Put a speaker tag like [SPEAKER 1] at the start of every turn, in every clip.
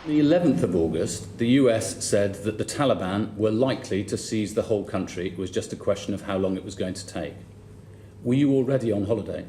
[SPEAKER 1] The 11th of August, the US said that the Taliban were likely to seize the whole country. It was just a question of how long it was going to take. Were you already on holiday?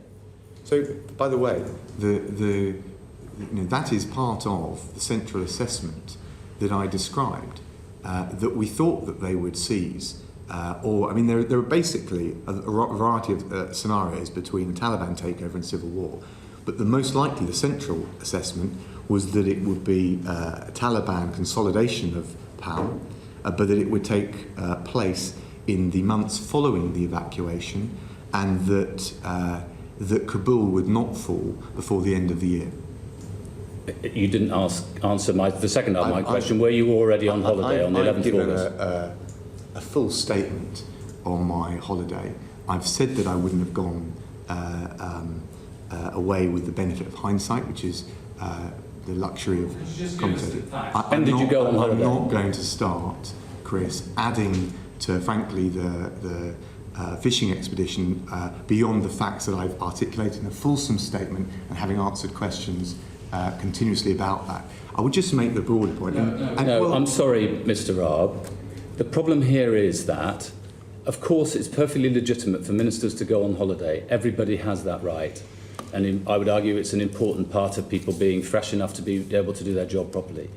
[SPEAKER 2] So, by the way, that is part of the central assessment that I described, that we thought that they would seize. There are basically a variety of scenarios between the Taliban takeover and civil war, but the most likely, the central assessment, was that it would be a Taliban consolidation of power, but that it would take place in the months following the evacuation, and that Kabul would not fall before the end of the year.
[SPEAKER 1] You didn't answer the second part of my question. Were you already on holiday on the 11th of August?
[SPEAKER 2] I've given a full statement on my holiday. I've said that I wouldn't have gone away with the benefit of hindsight, which is the luxury of commentating.
[SPEAKER 1] When did you go on holiday?
[SPEAKER 2] I'm not going to start, Chris, adding to, frankly, the fishing expedition beyond the facts that I've articulated in a fulsome statement and having answered questions continuously about that. I would just make the broader point.
[SPEAKER 1] I'm sorry, Mr. Raab. The problem here is that, of course, it's perfectly legitimate for ministers to go on holiday. Everybody has that right. And I would argue it's an important part of people being fresh enough to be able to do their job properly.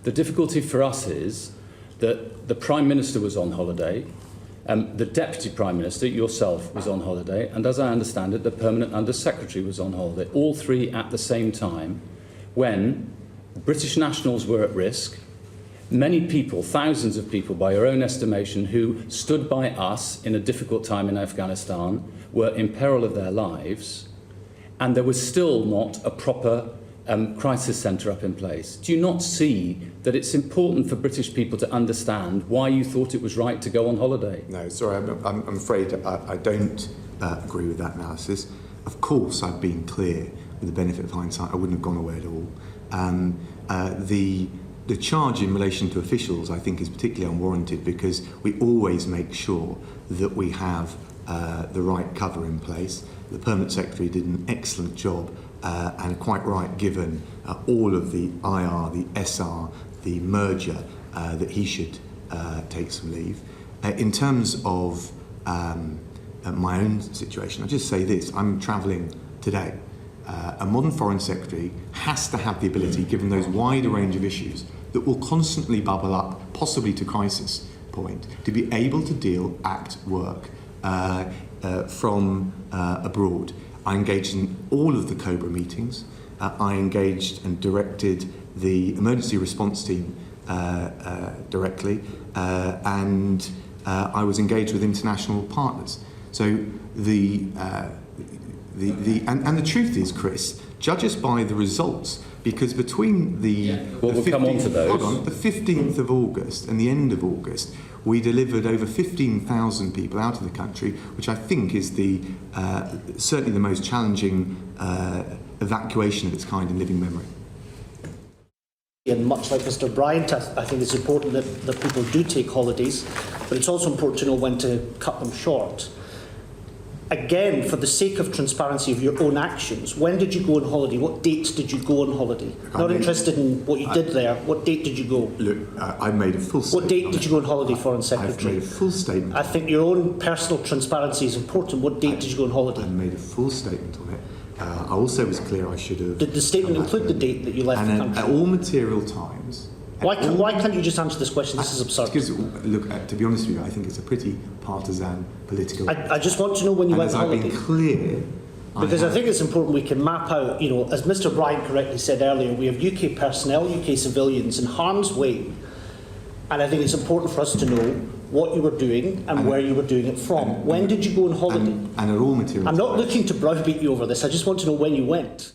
[SPEAKER 1] The difficulty for us is that the Prime Minister was on holiday, the Deputy Prime Minister, yourself, was on holiday, and as I understand it, the Permanent Under Secretary was on holiday, all three at the same time, when British nationals were at risk. Many people, thousands of people by your own estimation, who stood by us in a difficult time in Afghanistan, were in peril of their lives, and there was still not a proper crisis centre up in place. Do you not see that it's important for British people to understand why you thought it was right to go on holiday?
[SPEAKER 2] No, sorry, I'm afraid I don't agree with that analysis. Of course, I've been clear with the benefit of hindsight. I wouldn't have gone away at all. The charge in relation to officials, I think, is particularly unwarranted because we always make sure that we have the right cover in place. The Permanent Secretary did an excellent job, and quite right, given all of the IR, the SR, the merger, that he should take some leave. In terms of my own situation, I'll just say this: I'm travelling today. A modern Foreign Secretary has to have the ability, given those wider range of issues that will constantly bubble up, possibly to crisis point, to be able to act, work from abroad. I engaged in all of the COBRA meetings. I engaged and directed the emergency response team directly, and I was engaged with international partners. So the truth is, Chris, judge us by the results, because between the 15th of August and the end of August, we delivered over 15,000 people out of the country, which I think is certainly the most challenging evacuation of its kind in living memory.
[SPEAKER 3] And much like Mr. Bryant, I think it's important that people do take holidays, but it's also important to know when to cut them short. Again, for the sake of transparency of your own actions, when did you go on holiday? What dates did you go on holiday? Not interested in what you did there. What date did you go?
[SPEAKER 2] Look, I made a full statement.
[SPEAKER 3] What date did you go on holiday, Foreign Secretary?
[SPEAKER 2] I've made a full statement.
[SPEAKER 3] I think your own personal transparency is important. What date did you go on holiday?
[SPEAKER 2] I made a full statement on it. I also was clear I should have...
[SPEAKER 3] Did the statement include the date that you left the country?
[SPEAKER 2] At all material times...
[SPEAKER 3] Why can't you just answer this question? This is absurd.
[SPEAKER 2] Because, look, to be honest with you, I think it's a pretty partisan political...
[SPEAKER 3] I just want to know when you went on holiday.
[SPEAKER 2] I've been clear...
[SPEAKER 3] Because I think it's important we can map out, as Mr. Bryant correctly said earlier, we have UK personnel, UK civilians in harm's way. And I think it's important for us to know what you were doing and where you were doing it from. When did you go on holiday?
[SPEAKER 2] And at all material...
[SPEAKER 3] I'm not looking to browbeat you over this. I just want to know when you went.